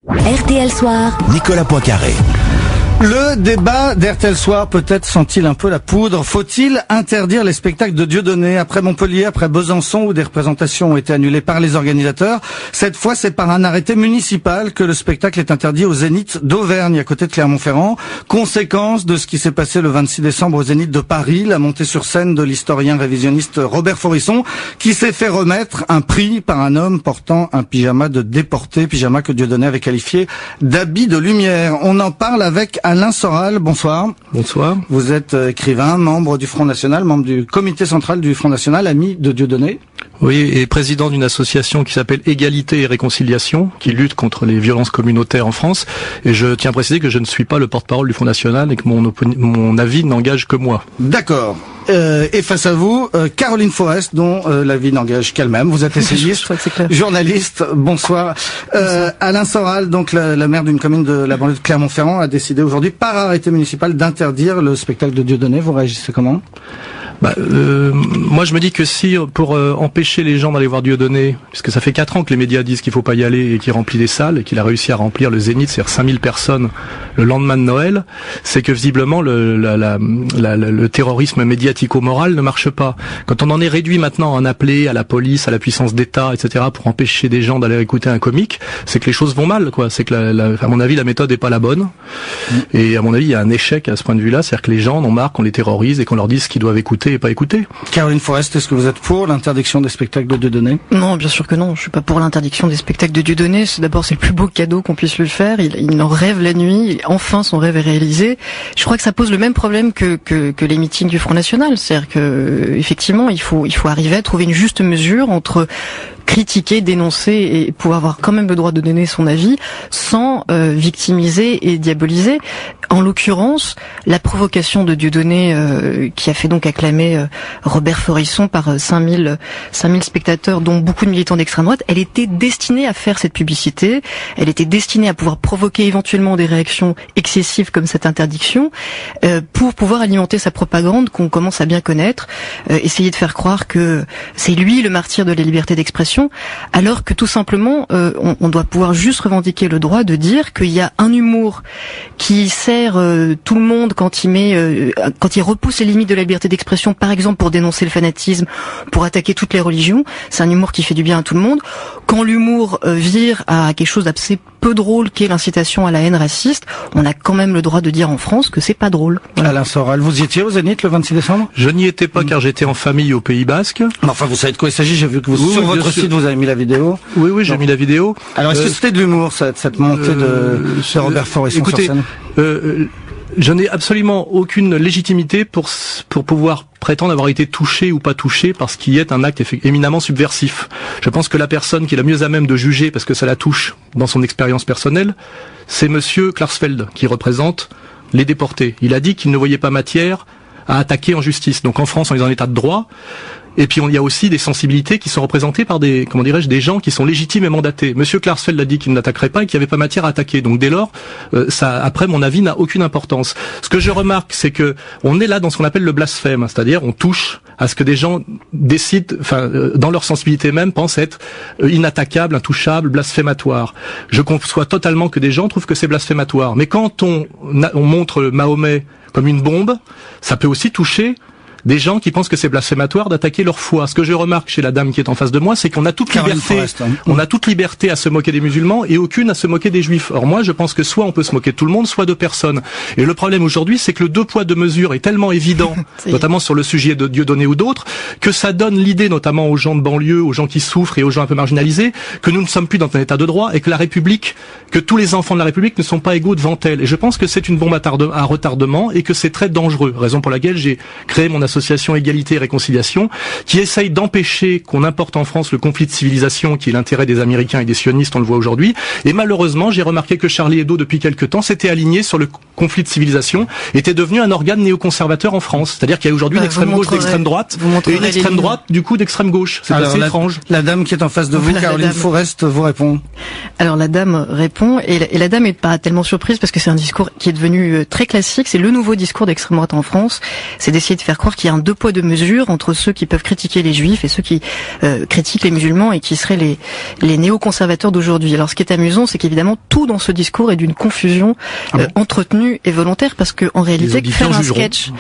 RTL Soir, Nicolas Poincaré. Le débat d'RTL Soir peut-être sent-il un peu la poudre. Faut-il interdire les spectacles de Dieudonné? Après Montpellier, après Besançon, où des représentations ont été annulées par les organisateurs, cette fois c'est par un arrêté municipal que le spectacle est interdit au Zénith d'Auvergne, à côté de Clermont-Ferrand. Conséquence de ce qui s'est passé le 26 décembre au Zénith de Paris, la montée sur scène de l'historien révisionniste Robert Forisson, qui s'est fait remettre un prix par un homme portant un pyjama de déporté, pyjama que Dieudonné avait qualifié d'habit de lumière. On en parle avec Alain Soral, bonsoir. Bonsoir. Vous êtes écrivain, membre du Front National, membre du comité central du Front National, ami de Dieudonné. Oui, et président d'une association qui s'appelle Égalité et Réconciliation, qui lutte contre les violences communautaires en France. Et je tiens à préciser que je ne suis pas le porte-parole du Front National et que mon avis n'engage que moi. D'accord. Et face à vous, Caroline Forest, dont l'avis n'engage qu'elle-même. Vous êtes essayiste, journaliste. Bonsoir. Alain Soral, donc la maire d'une commune de la banlieue de Clermont-Ferrand, a décidé aujourd'hui, par arrêté municipal, d'interdire le spectacle de Dieudonné. Vous réagissez comment ? Moi je me dis que si pour empêcher les gens d'aller voir Dieudonné, puisque ça fait 4 ans que les médias disent qu'il faut pas y aller et qu'il remplit des salles et qu'il a réussi à remplir le Zénith, c'est-à-dire 5000 personnes le lendemain de Noël, c'est que visiblement le terrorisme médiatico-moral ne marche pas. Quand on en est réduit maintenant à en appeler à la police, à la puissance d'État, etc. pour empêcher des gens d'aller écouter un comique, c'est que les choses vont mal, quoi. C'est que à mon avis la méthode est pas la bonne. Et à mon avis il y a un échec à ce point de vue-là, c'est-à-dire que les gens en ont marre qu'on les terrorise et qu'on leur dise ce qu'ils doivent écouter et pas écouter. Caroline Forest, est-ce que vous êtes pour l'interdiction des spectacles de Dieudonné? Non, bien sûr que non. Je suis pas pour l'interdiction des spectacles de Dieudonné. D'abord, c'est le plus beau cadeau qu'on puisse lui faire. Il en rêve la nuit. Enfin, son rêve est réalisé. Je crois que ça pose le même problème que les meetings du Front National. C'est-à-dire que, effectivement, il faut arriver à trouver une juste mesure entre critiquer, dénoncer et pouvoir avoir quand même le droit de donner son avis sans victimiser et diaboliser. En l'occurrence, la provocation de Dieudonné qui a fait donc acclamer Robert Forisson par 5000 spectateurs, dont beaucoup de militants d'extrême droite, elle était destinée à faire cette publicité, elle était destinée à pouvoir provoquer éventuellement des réactions excessives comme cette interdiction, pour pouvoir alimenter sa propagande qu'on commence à bien connaître, essayer de faire croire que c'est lui le martyr de la liberté d'expression, alors que tout simplement on doit pouvoir juste revendiquer le droit de dire qu'il y a un humour qui sert tout le monde quand il repousse les limites de la liberté d'expression, par exemple pour dénoncer le fanatisme, pour attaquer toutes les religions. C'est un humour qui fait du bien à tout le monde. Quand l'humour vire à quelque chose d'assez peu drôle, qui est l'incitation à la haine raciste, on a quand même le droit de dire en France que c'est pas drôle. Voilà. Alain Soral, vous y étiez au Zénith le 26 décembre? Je n'y étais pas car j'étais en famille au Pays Basque. Enfin, vous savez de quoi il s'agit, j'ai vu que sur votre site vous avez mis la vidéo. Oui, j'ai mis la vidéo. Alors, est-ce que c'était de l'humour, cette montée de Robert Forisson sur scène? Je n'ai absolument aucune légitimité pour pouvoir prétendre avoir été touché ou pas touché parce qu'il y ait un acte éminemment subversif. Je pense que la personne qui est la mieux à même de juger, parce que ça la touche dans son expérience personnelle, c'est monsieur Klarsfeld, qui représente les déportés. Il a dit qu'il ne voyait pas matière à attaquer en justice. Donc en France, on est en état de droit. Et puis il y a aussi des sensibilités qui sont représentées par des gens qui sont légitimes et mandatés. Monsieur Klarsfeld a dit qu'il n'attaquerait pas et qu'il n'y avait pas matière à attaquer. Donc dès lors, ça, après, mon avis n'a aucune importance. Ce que je remarque, c'est que on est là dans ce qu'on appelle le blasphème, c'est-à-dire on touche à ce que des gens décident, dans leur sensibilité même, pensent être inattaquables, intouchables, blasphématoires. Je conçois totalement que des gens trouvent que c'est blasphématoire. Mais quand on montre Mahomet comme une bombe, ça peut aussi toucher des gens qui pensent que c'est blasphématoire d'attaquer leur foi. Ce que je remarque chez la dame qui est en face de moi, c'est qu'on a toute liberté à se moquer des musulmans et aucune à se moquer des juifs. Or moi, je pense que soit on peut se moquer de tout le monde, soit de personne. Et le problème aujourd'hui, c'est que le 2 poids 2 mesures est tellement évident, notamment sur le sujet de Dieudonné ou d'autres, que ça donne l'idée, notamment aux gens de banlieue, aux gens qui souffrent et aux gens un peu marginalisés, que nous ne sommes plus dans un état de droit et que la République, que tous les enfants de la République ne sont pas égaux devant elle. Et je pense que c'est une bombe à retardement et que c'est très dangereux. Raison pour laquelle j'ai créé mon association Égalité et Réconciliation, qui essaye d'empêcher qu'on importe en France le conflit de civilisation qui est l'intérêt des Américains et des sionistes, on le voit aujourd'hui. Et malheureusement, j'ai remarqué que Charlie Hebdo, depuis quelque temps, s'était aligné sur le conflit de civilisation, était devenu un organe néoconservateur en France. C'est-à-dire qu'il y a aujourd'hui une extrême gauche d'extrême droite et une extrême droite, du coup, d'extrême gauche. C'est assez étrange. La dame qui est en face de vous, Caroline Forest, vous répond. Alors la dame répond, et la dame est pas tellement surprise parce que c'est un discours qui est devenu très classique. C'est le nouveau discours d'extrême droite en France. C'est d'essayer de faire croire qu'il y a un deux poids deux mesures entre ceux qui peuvent critiquer les juifs et ceux qui critiquent les musulmans et qui seraient les néoconservateurs d'aujourd'hui. Alors ce qui est amusant, c'est qu'évidemment tout dans ce discours est d'une confusion entretenue et volontaire, parce que en réalité faire un sketch,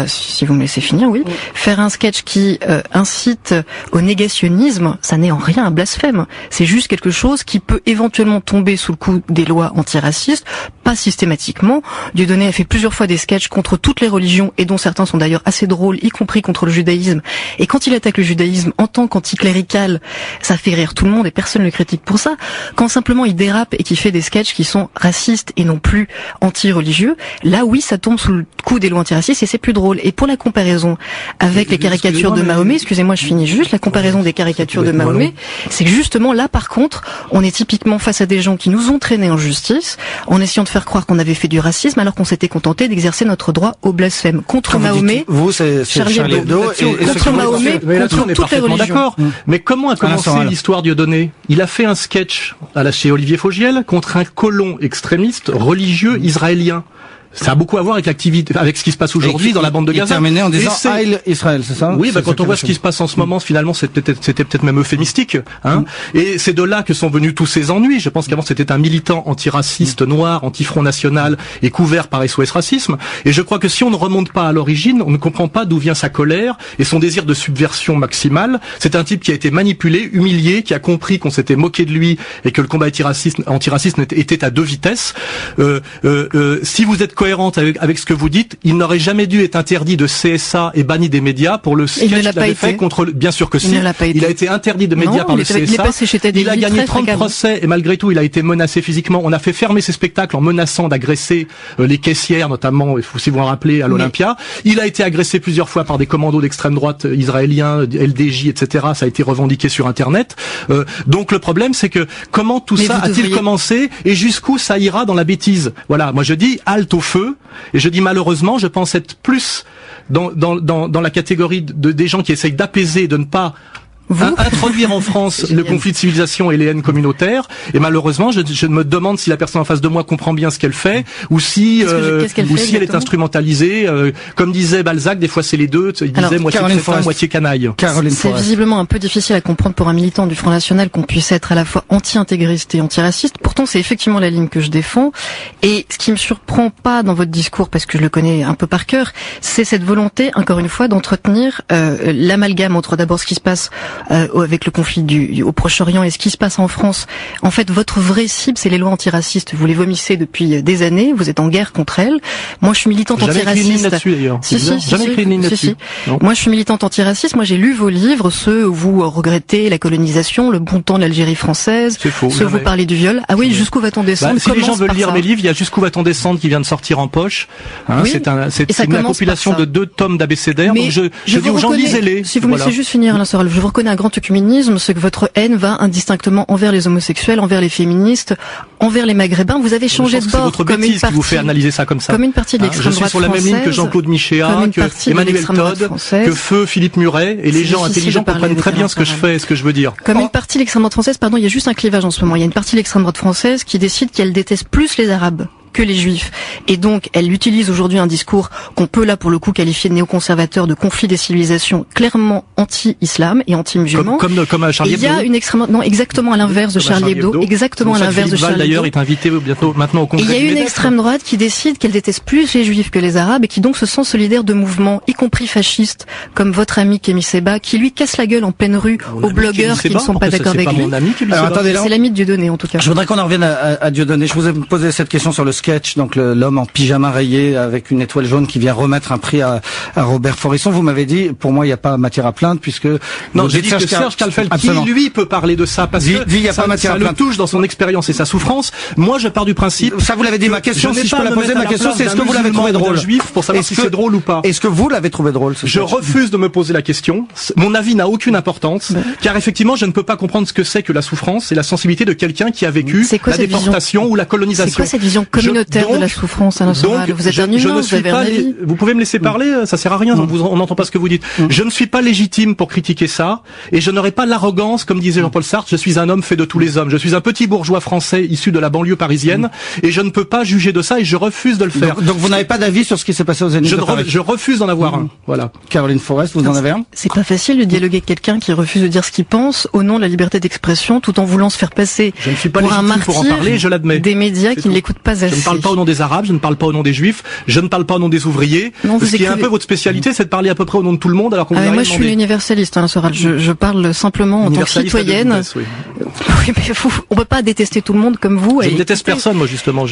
si vous me laissez finir, oui, faire un sketch qui incite au négationnisme, ça n'est en rien un blasphème. C'est juste quelque chose qui peut éventuellement tomber sous le coup des lois antiracistes, pas systématiquement. Dieudonné a fait plusieurs fois des sketchs contre toutes les religions, et dont certains sont d'ailleurs assez drôles, y compris contre le judaïsme. Et quand il attaque le judaïsme en tant qu'anticlérical, ça fait rire tout le monde et personne ne le critique pour ça. Quand simplement il dérape et qu'il fait des sketchs qui sont racistes et non plus anti-religieux, là oui, ça tombe sous le coup des lois antiracistes et c'est plus drôle. Et pour la comparaison avec les caricatures de Mahomet, excusez-moi, je finis juste, la comparaison des caricatures de Mahomet, c'est que justement là, par contre, on est typiquement face à des gens qui nous ont traînés en justice en essayant de faire croire qu'on avait fait du racisme alors qu'on s'était contenté d'exercer notre droit au blasphème. Contre Mahomet, vous, c'est Charlie Hebdo, contre Mahomet, contre toutes les religions. D'accord. Mais comment a commencé l'histoire Dieudonné? Il a fait un sketch chez Olivier Fogiel contre un colon extrémiste religieux israélien. Ça a beaucoup à voir avec l'activité, avec ce qui se passe aujourd'hui dans la bande de Gaza. Terminé en disant Heil Israël, c'est ça? Oui, quand on voit ce qui se passe en ce moment, finalement, c'était peut-être même euphémistique, hein. Et c'est de là que sont venus tous ces ennuis. Je pense qu'avant c'était un militant antiraciste noir, anti-Front National et couvert par SOS Racisme. Et je crois que si on ne remonte pas à l'origine, on ne comprend pas d'où vient sa colère et son désir de subversion maximale. C'est un type qui a été manipulé, humilié, qui a compris qu'on s'était moqué de lui et que le combat antiraciste était à deux vitesses. Si vous êtes cohérente avec ce que vous dites, il n'aurait jamais dû être interdit de CSA et banni des médias pour le sketch qu'il avait fait contre... Bien sûr que si. Il a été interdit de médias par le CSA. Il a gagné 30 procès et malgré tout, il a été menacé physiquement. On a fait fermer ses spectacles en menaçant d'agresser les caissières, notamment, si vous vous en rappelez, à l'Olympia. Il a été agressé plusieurs fois par des commandos d'extrême droite israéliens, LDJ, etc. Ça a été revendiqué sur Internet. Donc le problème, c'est que comment tout ça a-t-il commencé et jusqu'où ça ira dans la bêtise? Voilà, moi je dis halte au feu. Et je dis malheureusement, je pense être plus dans la catégorie des gens qui essayent d'apaiser, de ne pas introduire en France le conflit de civilisation et les haines communautaires. Et malheureusement, je me demande si la personne en face de moi comprend bien ce qu'elle fait, ou si elle est instrumentalisée. Comme disait Balzac, des fois c'est les deux. Il disait moitié crétin, moitié canaille. C'est visiblement un peu difficile à comprendre pour un militant du Front National qu'on puisse être à la fois anti-intégriste et antiraciste. Pourtant, c'est effectivement la ligne que je défends. Et ce qui me surprend pas dans votre discours, parce que je le connais un peu par cœur, c'est cette volonté, encore une fois, d'entretenir l'amalgame entre d'abord ce qui se passe avec le conflit au Proche-Orient et ce qui se passe en France. En fait, votre vraie cible, c'est les lois antiracistes. Vous les vomissez depuis des années, vous êtes en guerre contre elles. Moi, je suis militante antiraciste. Jamais écrit une ligne là-dessus, d'ailleurs. Jamais écrit une ligne là-dessus. Moi, je suis militante antiraciste. Moi, j'ai lu vos livres, ceux où vous regrettez la colonisation, le bon temps de l'Algérie française, ceux où vous parlez du viol. Ah oui, jusqu'où va-t-on descendre? Si les gens veulent lire mes livres, il y a Jusqu'où va-t-on descendre qui vient de sortir en poche. C'est une compilation de 2 tomes d'abécédaire. Donc je dis aux gens, lisez-les. Si vous me laissez juste finir, Alain Soral, je vous reconnais un grand œcuménisme, c'est que votre haine va indistinctement envers les homosexuels, envers les féministes, envers les maghrébins. Vous avez changé de bord. C'est votre bêtise qui vous fait analyser ça comme ça. Comme une partie de l'extrême droite française. Je suis sur la même ligne que Jean-Claude Michéa, que Emmanuel Todd, que Feu Philippe Muret, et les gens intelligents comprennent très bien ce que je fais et ce que je veux dire. Comme une partie de l'extrême droite française, pardon, il y a juste un clivage en ce moment. Il y a une partie de l'extrême droite française qui décide qu'elle déteste plus les Arabes que les Juifs. Et donc, elle utilise aujourd'hui un discours qu'on peut là, pour le coup, qualifier de néoconservateur, de conflit des civilisations, clairement anti-islam et anti-musulman. Comme à Charlie Hebdo. Il y a une extrême, non, exactement à l'inverse de Charlie Hebdo. Exactement à l'inverse de Charlie Hebdo. D'ailleurs, est invité bientôt, maintenant au Congrès. Et il y a une extrême droite qui décide qu'elle déteste plus les Juifs que les Arabes et qui donc se sent solidaire de mouvements, y compris fascistes, comme votre ami Kémy Séba, qui lui casse la gueule en pleine rue aux blogueurs qui ne sont pas d'accord avec lui. C'est l'ami de Dieudonné, en tout cas. Je voudrais qu'on en revienne à Dieudonné. Je vous ai posé cette question sur le sketch, donc l'homme en pyjama rayé avec une étoile jaune qui vient remettre un prix à Robert Forisson. Vous m'avez dit, pour moi, il n'y a pas matière à plainte puisque... Non, j'ai dit que Serge Kalfeld, qui lui peut parler de ça parce que ça le touche dans son expérience et sa souffrance. Moi, je pars du principe... Ça, vous l'avez dit, ma question, si je peux la poser, ma question, c'est est-ce que vous l'avez trouvé drôle? Juif pour savoir si c'est drôle ou pas. Est-ce que vous l'avez trouvé drôle? Je refuse de me poser la question. Mon avis n'a aucune importance, car effectivement, je ne peux pas comprendre ce que c'est que la souffrance et la sensibilité de quelqu'un qui a vécu la déportation ou la colonisation. C'est quoi cette vision communiste communautaire de la souffrance, Alain Soral. Vous êtes un humain, vous avez un avis. Vous pouvez me laisser parler, ça sert à rien, on n'entend pas ce que vous dites. Je ne suis pas légitime pour critiquer ça, et je n'aurai pas l'arrogance, comme disait Jean-Paul Sartre, je suis un homme fait de tous les hommes. Je suis un petit bourgeois français issu de la banlieue parisienne, et je ne peux pas juger de ça, et je refuse de le faire. Donc vous n'avez pas d'avis sur ce qui s'est passé aux Zénith de Paris? Je refuse d'en avoir un. Voilà. Caroline Forest, vous en avez un? C'est pas facile de dialoguer avec quelqu'un qui refuse de dire ce qu'il pense au nom de la liberté d'expression, tout en voulant se faire passer je ne suis pas pour un légitime pour en parler, je l'admets. Des médias qui ne l'écoutent pas assez. Je ne parle pas au nom des Arabes, je ne parle pas au nom des Juifs, je ne parle pas au nom des ouvriers. Non, ce qui est un peu votre spécialité, c'est de parler à peu près au nom de tout le monde, alors qu'on vous a rien moi, je suis universaliste, Alain Soral. Je parle simplement en tant que citoyenne. Oui, mais on peut pas détester tout le monde comme vous. Je ne déteste personne, moi, justement.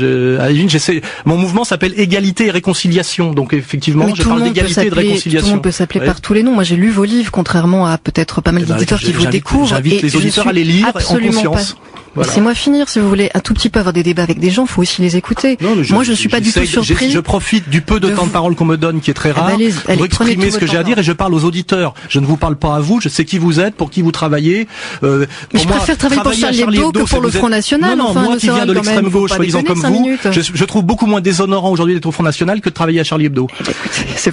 Mon mouvement s'appelle Égalité et Réconciliation. Donc, effectivement, je parle d'égalité et de réconciliation. Tout le monde peut s'appeler par tous les noms. Moi, j'ai lu vos livres, contrairement à peut-être pas mal d'éditeurs qui vous découvrent. J'invite les auditeurs à les lire en conscience. Voilà. Laissez-moi finir, si vous voulez un tout petit peu avoir des débats avec des gens, faut aussi les écouter. Moi, je suis pas du tout surpris. Je profite du peu de temps de parole qu'on me donne, qui est très rare, pour exprimer ce que j'ai à dire, et je parle aux auditeurs. Je ne vous parle pas à vous, je sais qui vous êtes, pour qui vous travaillez. Mais je préfère travailler pour Charlie Hebdo que pour le Front National. Non, moi qui viens de l'extrême gauche, soi-disant comme vous, je trouve beaucoup moins déshonorant aujourd'hui d'être au Front National que de travailler à Charlie Hebdo.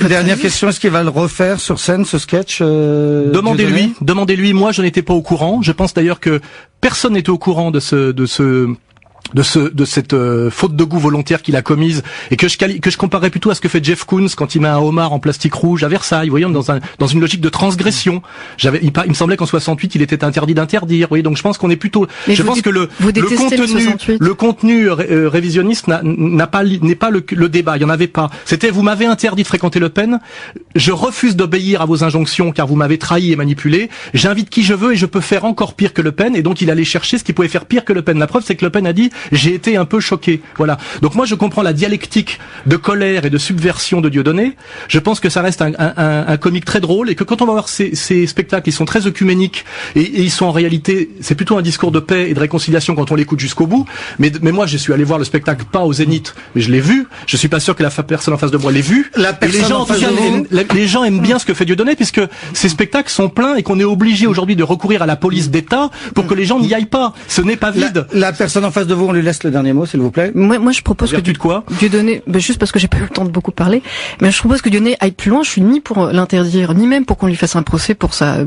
Dernière question, est-ce qu'il va le refaire sur scène, ce sketch? Demandez-lui. Moi, je n'étais pas au courant. Je pense d'ailleurs que personne n'était au courant de cette faute de goût volontaire qu'il a commise, et que je comparais plutôt à ce que fait Jeff Koons quand il met un homard en plastique rouge à Versailles. Vous voyez, dans une logique de transgression. Il me semblait qu'en 68 il était interdit d'interdire. Vous voyez, donc je pense qu'on est plutôt. Je pense que le contenu révisionniste n'est pas le débat. Il y en avait pas. C'était vous m'avez interdit de fréquenter Le Pen. Je refuse d'obéir à vos injonctions car vous m'avez trahi et manipulé. J'invite qui je veux et je peux faire encore pire que Le Pen. Et donc il allait chercher ce qui pouvait faire pire que Le Pen. La preuve, c'est que Le Pen a dit j'ai été un peu choqué. Voilà. Donc moi je comprends la dialectique de colère et de subversion de Dieudonné. Je pense que ça reste un comique très drôle, et que quand on va voir ces spectacles, ils sont très œcuméniques, et ils sont en réalité, c'est plutôt un discours de paix et de réconciliation quand on l'écoute jusqu'au bout. Mais moi je suis allé voir le spectacle pas au Zénith, mais je l'ai vu. Je suis pas sûr que la personne en face de moi l'ait vu. Les gens aiment bien ce que fait Dieudonné, puisque ces spectacles sont pleins et qu'on est obligé aujourd'hui de recourir à la police d'État pour que les gens n'y aillent pas. Ce n'est pas vide. La personne en face de vous, on lui laisse le dernier mot, s'il vous plaît. Moi, je propose que Dieudonné, juste parce que j'ai pas eu le temps de beaucoup parler, mais je propose que Dieudonné aille plus loin. Je suis ni pour l'interdire, ni même pour qu'on lui fasse un procès pour sa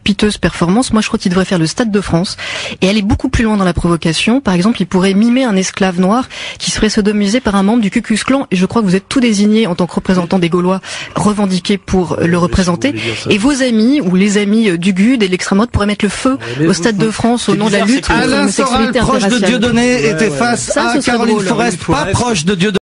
piteuse performance. Moi, je crois qu'il devrait faire le Stade de France et aller beaucoup plus loin dans la provocation. Par exemple, il pourrait mimer un esclave noir qui serait sodomisé par un membre du Ku Klux Klan, et je crois que vous êtes tout désigné en tant que représentant des Gaulois revendiqués pour le représenter. Et vos amis, ou les amis du GUD et de l'extrême droite, pourraient mettre le feu au Stade de France au nom de la lutte contre Alain Soral, l'homosexualité proche de interraciale. Dieudonné, était face à Caroline Forest, pas proche de Dieudonné.